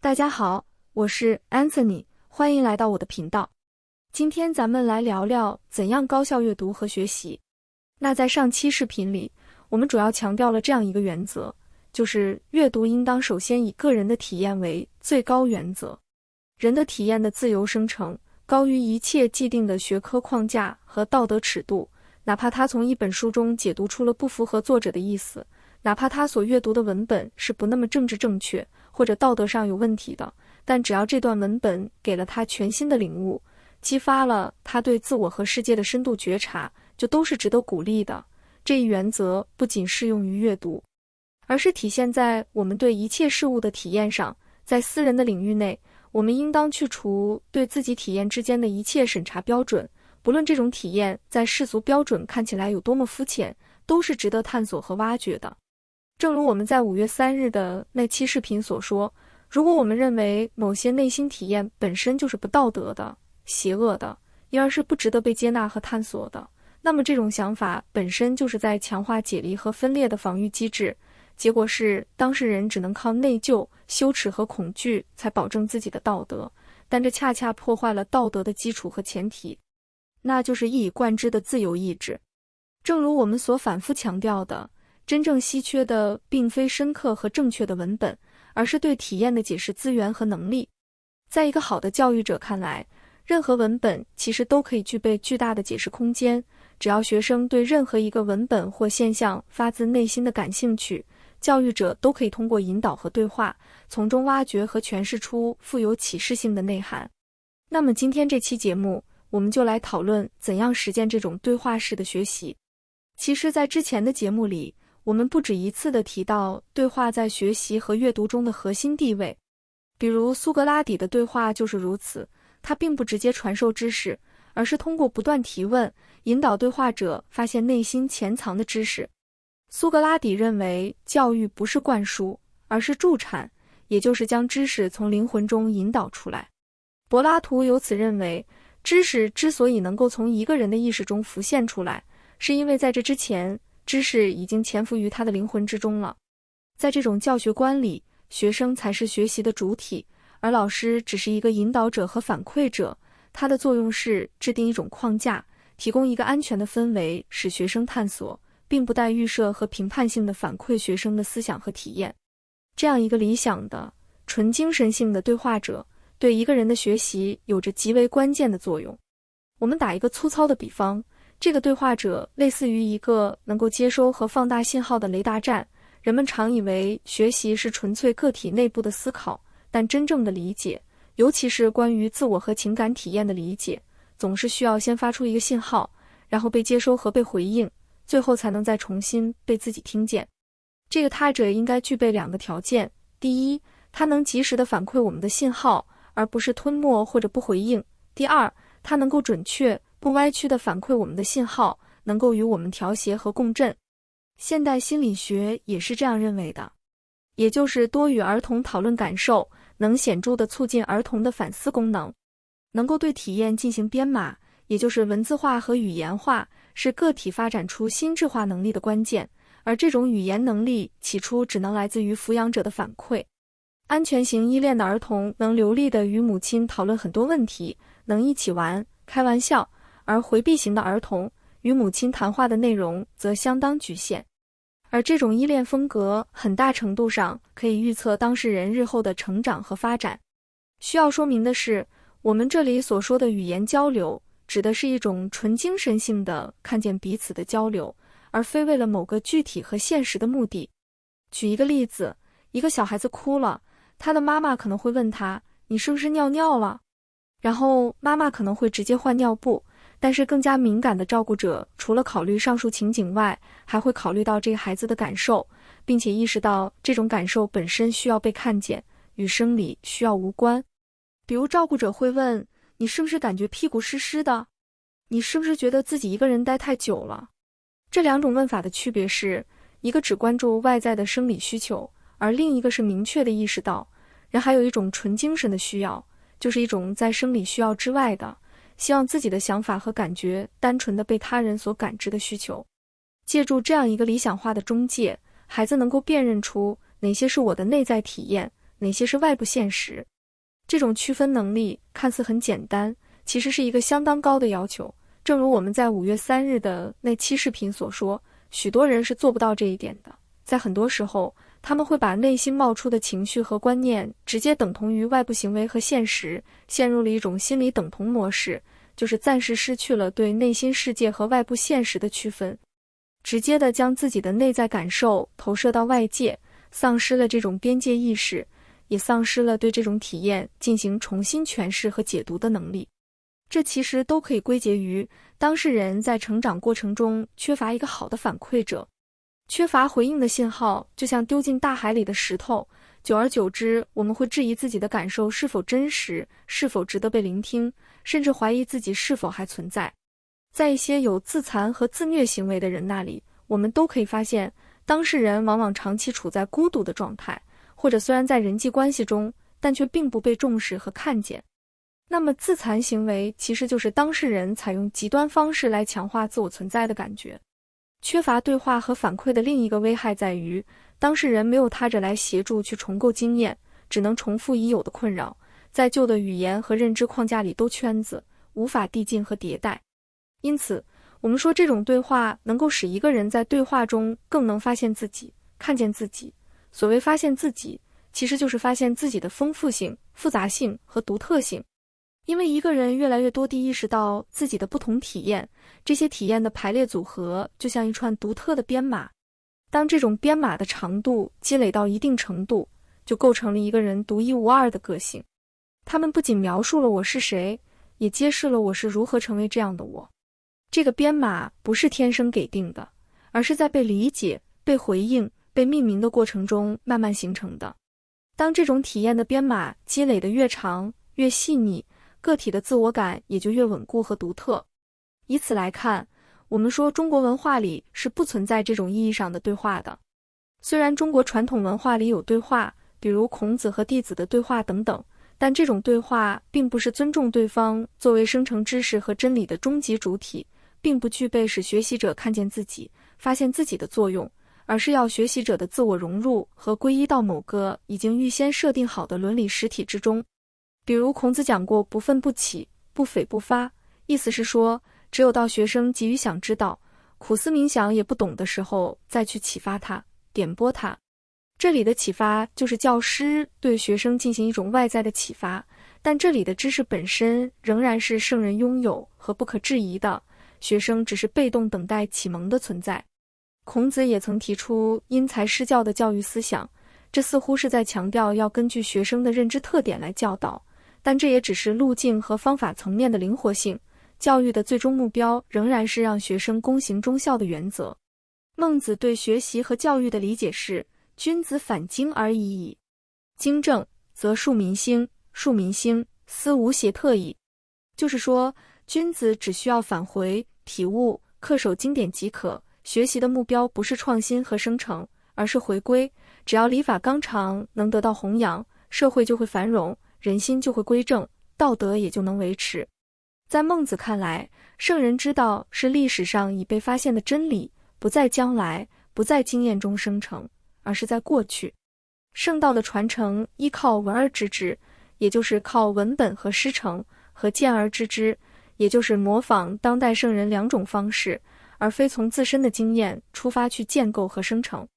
大家好，我是 Anthony， 欢迎来到我的频道。今天咱们来聊聊怎样高效阅读和学习。那在上期视频里，我们主要强调了这样一个原则，就是阅读应当首先以个人的体验为最高原则。人的体验的自由生成，高于一切既定的学科框架和道德尺度，哪怕他从一本书中解读出了不符合作者的意思，哪怕他所阅读的文本是不那么政治正确，或者道德上有问题的，但只要这段文本给了他全新的领悟，激发了他对自我和世界的深度觉察，就都是值得鼓励的。这一原则不仅适用于阅读，而是体现在我们对一切事物的体验上。在私人的领域内，我们应当去除对自己体验之间的一切审查标准，不论这种体验在世俗标准看起来有多么肤浅，都是值得探索和挖掘的。正如我们在5月3日的那期视频所说，如果我们认为某些内心体验本身就是不道德的、邪恶的，因而是不值得被接纳和探索的，那么这种想法本身就是在强化解离和分裂的防御机制，结果是当事人只能靠内疚、羞耻和恐惧才保证自己的道德，但这恰恰破坏了道德的基础和前提，那就是一以贯之的自由意志。正如我们所反复强调的，真正稀缺的并非深刻和正确的文本，而是对体验的解释资源和能力。在一个好的教育者看来，任何文本其实都可以具备巨大的解释空间，只要学生对任何一个文本或现象发自内心的感兴趣，教育者都可以通过引导和对话，从中挖掘和诠释出富有启示性的内涵。那么今天这期节目，我们就来讨论怎样实践这种对话式的学习。其实在之前的节目里，我们不止一次地提到对话在学习和阅读中的核心地位。比如苏格拉底的对话就是如此，他并不直接传授知识，而是通过不断提问，引导对话者发现内心潜藏的知识。苏格拉底认为教育不是灌输，而是助产，也就是将知识从灵魂中引导出来。柏拉图由此认为，知识之所以能够从一个人的意识中浮现出来，是因为在这之前，知识已经潜伏于他的灵魂之中了。在这种教学观里，学生才是学习的主体，而老师只是一个引导者和反馈者，他的作用是制定一种框架，提供一个安全的氛围，使学生探索，并不带预设和评判性的反馈学生的思想和体验。这样一个理想的、纯精神性的对话者，对一个人的学习有着极为关键的作用。我们打一个粗糙的比方，这个对话者类似于一个能够接收和放大信号的雷达站。人们常以为学习是纯粹个体内部的思考，但真正的理解，尤其是关于自我和情感体验的理解，总是需要先发出一个信号，然后被接收和被回应，最后才能再重新被自己听见。这个他者应该具备2个条件：第一，他能及时地反馈我们的信号，而不是吞没或者不回应；第二，他能够准确、不歪曲地反馈我们的信号，能够与我们调谐和共振。现代心理学也是这样认为的，也就是多与儿童讨论感受，能显著地促进儿童的反思功能，能够对体验进行编码，也就是文字化和语言化，是个体发展出心智化能力的关键，而这种语言能力起初只能来自于抚养者的反馈。安全型依恋的儿童能流利地与母亲讨论很多问题，能一起玩、开玩笑，而回避型的儿童与母亲谈话的内容则相当局限。而这种依恋风格很大程度上可以预测当事人日后的成长和发展。需要说明的是，我们这里所说的语言交流，指的是一种纯精神性的看见彼此的交流，而非为了某个具体和现实的目的。举一个例子，一个小孩子哭了，他的妈妈可能会问他，你是不是尿尿了？然后妈妈可能会直接换尿布，但是更加敏感的照顾者除了考虑上述情景外，还会考虑到这个孩子的感受，并且意识到这种感受本身需要被看见，与生理需要无关。比如照顾者会问，你是不是感觉屁股湿湿的？你是不是觉得自己一个人待太久了？这2种问法的区别是，一个只关注外在的生理需求，而另一个是明确地意识到，人还有一种纯精神的需要，就是一种在生理需要之外的，希望自己的想法和感觉单纯地被他人所感知的需求。借助这样一个理想化的中介，孩子能够辨认出哪些是我的内在体验，哪些是外部现实。这种区分能力看似很简单，其实是一个相当高的要求。正如我们在5月3日的那期视频所说，许多人是做不到这一点的。在很多时候，他们会把内心冒出的情绪和观念直接等同于外部行为和现实，陷入了一种心理等同模式，就是暂时失去了对内心世界和外部现实的区分，直接的将自己的内在感受投射到外界，丧失了这种边界意识，也丧失了对这种体验进行重新诠释和解读的能力。这其实都可以归结于当事人在成长过程中缺乏一个好的反馈者，缺乏回应的信号，就像丢进大海里的石头，久而久之，我们会质疑自己的感受是否真实，是否值得被聆听，甚至怀疑自己是否还存在。在一些有自残和自虐行为的人那里，我们都可以发现，当事人往往长期处在孤独的状态，或者虽然在人际关系中，但却并不被重视和看见。那么自残行为其实就是当事人采用极端方式来强化自我存在的感觉。缺乏对话和反馈的另一个危害在于，当事人没有他者来协助去重构经验，只能重复已有的困扰，在旧的语言和认知框架里兜圈子，无法递进和迭代。因此，我们说这种对话能够使一个人在对话中更能发现自己，看见自己。所谓发现自己，其实就是发现自己的丰富性、复杂性和独特性。因为一个人越来越多地意识到自己的不同体验，这些体验的排列组合就像一串独特的编码。当这种编码的长度积累到一定程度，就构成了一个人独一无二的个性。他们不仅描述了我是谁，也揭示了我是如何成为这样的我。这个编码不是天生给定的，而是在被理解、被回应、被命名的过程中慢慢形成的。当这种体验的编码积累得越长、越细腻，个体的自我感也就越稳固和独特。以此来看，我们说中国文化里是不存在这种意义上的对话的。虽然中国传统文化里有对话，比如孔子和弟子的对话等等，但这种对话并不是尊重对方作为生成知识和真理的终极主体，并不具备使学习者看见自己、发现自己的作用，而是要学习者的自我融入和归依到某个已经预先设定好的伦理实体之中。比如孔子讲过不愤不启，不悱不发，意思是说，只有到学生急于想知道、苦思冥想也不懂的时候，再去启发他、点拨他。这里的启发就是教师对学生进行一种外在的启发，但这里的知识本身仍然是圣人拥有和不可质疑的，学生只是被动等待启蒙的存在。孔子也曾提出因材施教的教育思想，这似乎是在强调要根据学生的认知特点来教导，但这也只是路径和方法层面的灵活性，教育的最终目标仍然是让学生躬行忠孝的原则。孟子对学习和教育的理解是，君子反经而已矣。经正，则庶民兴，庶民兴，斯无邪特矣。就是说，君子只需要返回、体悟、恪守经典即可，学习的目标不是创新和生成，而是回归。只要礼法纲常能得到弘扬，社会就会繁荣，人心就会归正，道德也就能维持。在孟子看来，圣人之道是历史上已被发现的真理，不在将来，不在经验中生成，而是在过去。圣道的传承依靠闻而知之，也就是靠文本和师承，和见而知之，也就是模仿当代圣人两种方式，而非从自身的经验出发去建构和生成。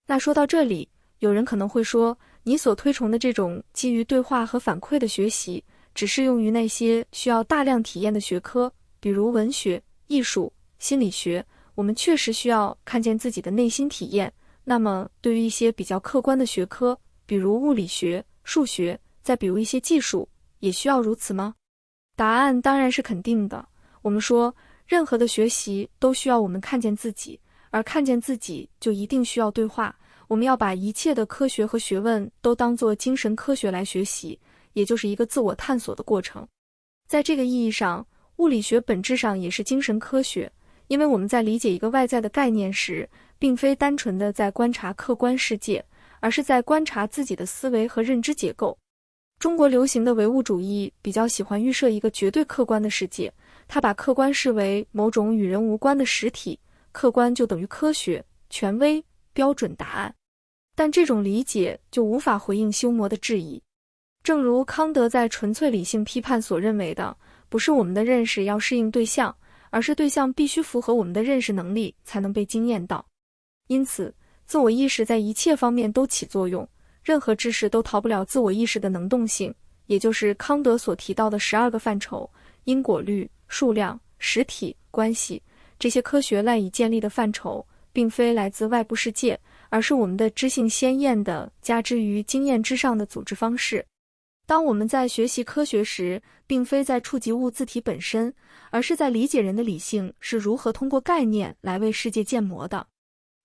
那说到这里，有人可能会说，你所推崇的这种基于对话和反馈的学习，只适用于那些需要大量体验的学科，比如文学、艺术、心理学。我们确实需要看见自己的内心体验。那么对于一些比较客观的学科，比如物理学、数学，再比如一些技术，也需要如此吗？答案当然是肯定的。我们说，任何的学习都需要我们看见自己，而看见自己就一定需要对话。我们要把一切的科学和学问都当作精神科学来学习，也就是一个自我探索的过程。在这个意义上，物理学本质上也是精神科学，因为我们在理解一个外在的概念时，并非单纯的在观察客观世界，而是在观察自己的思维和认知结构。中国流行的唯物主义比较喜欢预设一个绝对客观的世界，它把客观视为某种与人无关的实体，客观就等于科学、权威、标准答案。但这种理解就无法回应修谟的质疑。正如康德在《纯粹理性批判》所认为的，不是我们的认识要适应对象，而是对象必须符合我们的认识能力才能被经验到。因此，自我意识在一切方面都起作用，任何知识都逃不了自我意识的能动性，也就是康德所提到的12个范畴：因果律、数量、实体、关系。这些科学赖以建立的范畴，并非来自外部世界，而是我们的知性鲜艳的加之于经验之上的组织方式。当我们在学习科学时，并非在触及物自体本身，而是在理解人的理性是如何通过概念来为世界建模的。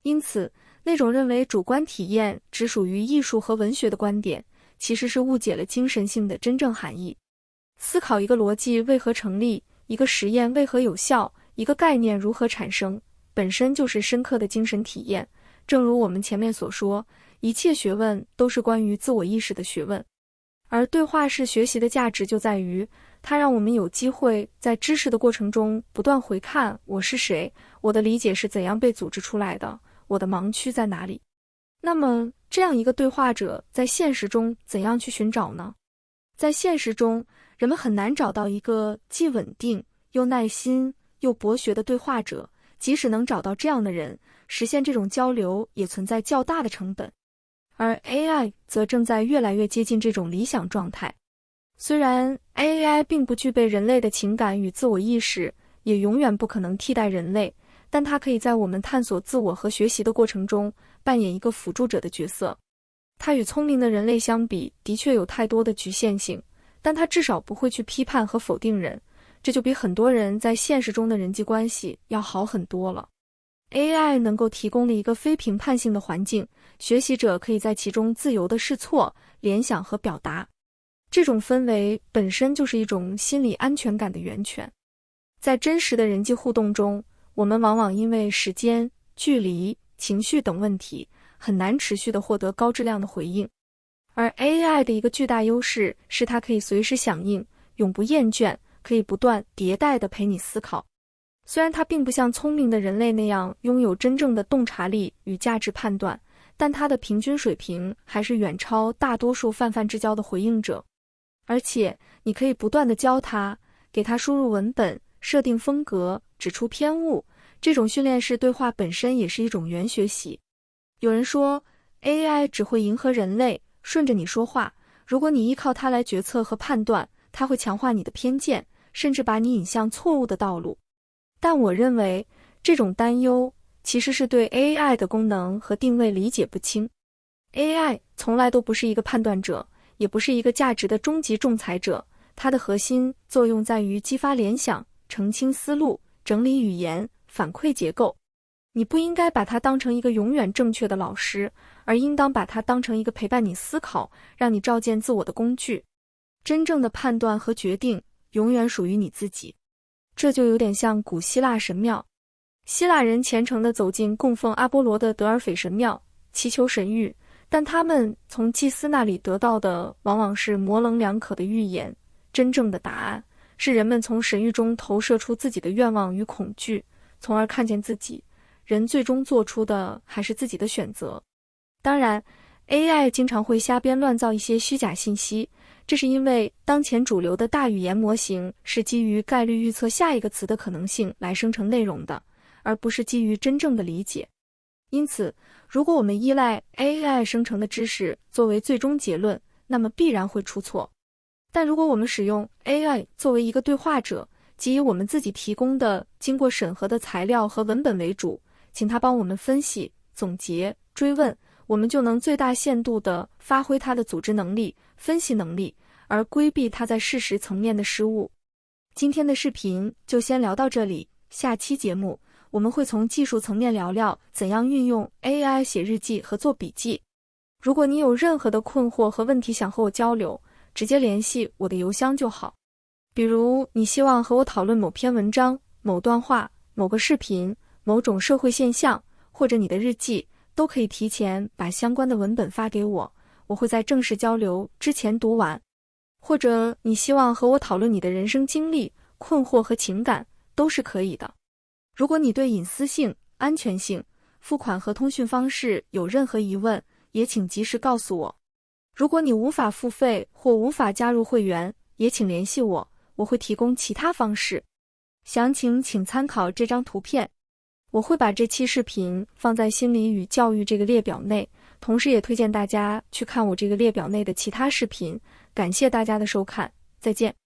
因此，那种认为主观体验只属于艺术和文学的观点，其实是误解了精神性的真正含义。思考一个逻辑为何成立，一个实验为何有效，一个概念如何产生，本身就是深刻的精神体验。正如我们前面所说，一切学问都是关于自我意识的学问。而对话式学习的价值就在于，它让我们有机会在知识的过程中不断回看我是谁，我的理解是怎样被组织出来的，我的盲区在哪里。那么，这样一个对话者在现实中怎样去寻找呢？在现实中，人们很难找到一个既稳定又耐心又博学的对话者，即使能找到这样的人，实现这种交流也存在较大的成本。而 AI 则正在越来越接近这种理想状态。虽然 AI 并不具备人类的情感与自我意识，也永远不可能替代人类，但它可以在我们探索自我和学习的过程中扮演一个辅助者的角色。它与聪明的人类相比，的确有太多的局限性，但它至少不会去批判和否定人，这就比很多人在现实中的人际关系要好很多了。AI 能够提供了一个非评判性的环境，学习者可以在其中自由地试错、联想和表达。这种氛围本身就是一种心理安全感的源泉。在真实的人际互动中，我们往往因为时间、距离、情绪等问题，很难持续地获得高质量的回应。而 AI 的一个巨大优势是它可以随时响应，永不厌倦，可以不断迭代地陪你思考。虽然它并不像聪明的人类那样拥有真正的洞察力与价值判断，但它的平均水平还是远超大多数泛泛之交的回应者。而且，你可以不断地教它，给它输入文本，设定风格，指出偏误。这种训练式对话本身也是一种元学习。有人说 ，AI 只会迎合人类，顺着你说话。如果你依靠它来决策和判断，它会强化你的偏见，甚至把你引向错误的道路。但我认为，这种担忧其实是对 AI 的功能和定位理解不清。AI 从来都不是一个判断者，也不是一个价值的终极仲裁者，它的核心作用在于激发联想、澄清思路、整理语言、反馈结构。你不应该把它当成一个永远正确的老师，而应当把它当成一个陪伴你思考、让你照见自我的工具。真正的判断和决定永远属于你自己。这就有点像古希腊神庙。希腊人虔诚地走进供奉阿波罗的德尔斐神庙，祈求神谕，但他们从祭司那里得到的往往是模棱两可的预言。真正的答案是人们从神谕中投射出自己的愿望与恐惧，从而看见自己。人最终做出的还是自己的选择。当然， AI 经常会瞎编乱造一些虚假信息，这是因为当前主流的大语言模型是基于概率预测下一个词的可能性来生成内容的，而不是基于真正的理解。因此，如果我们依赖 AI 生成的知识作为最终结论，那么必然会出错。但如果我们使用 AI 作为一个对话者，即以我们自己提供的经过审核的材料和文本为主，请它帮我们分析、总结、追问，我们就能最大限度地发挥它的组织能力、分析能力，而规避它在事实层面的失误。今天的视频就先聊到这里，下期节目我们会从技术层面聊聊怎样运用 AI 写日记和做笔记。如果你有任何的困惑和问题想和我交流，直接联系我的邮箱就好。比如你希望和我讨论某篇文章、某段话、某个视频、某种社会现象，或者你的日记，都可以提前把相关的文本发给我，我会在正式交流之前读完。或者你希望和我讨论你的人生经历、困惑和情感，都是可以的。如果你对隐私性、安全性、付款和通讯方式有任何疑问，也请及时告诉我。如果你无法付费或无法加入会员，也请联系我，我会提供其他方式。详情请参考这张图片。我会把这期视频放在心理与教育这个列表内，同时也推荐大家去看我这个列表内的其他视频。感谢大家的收看，再见。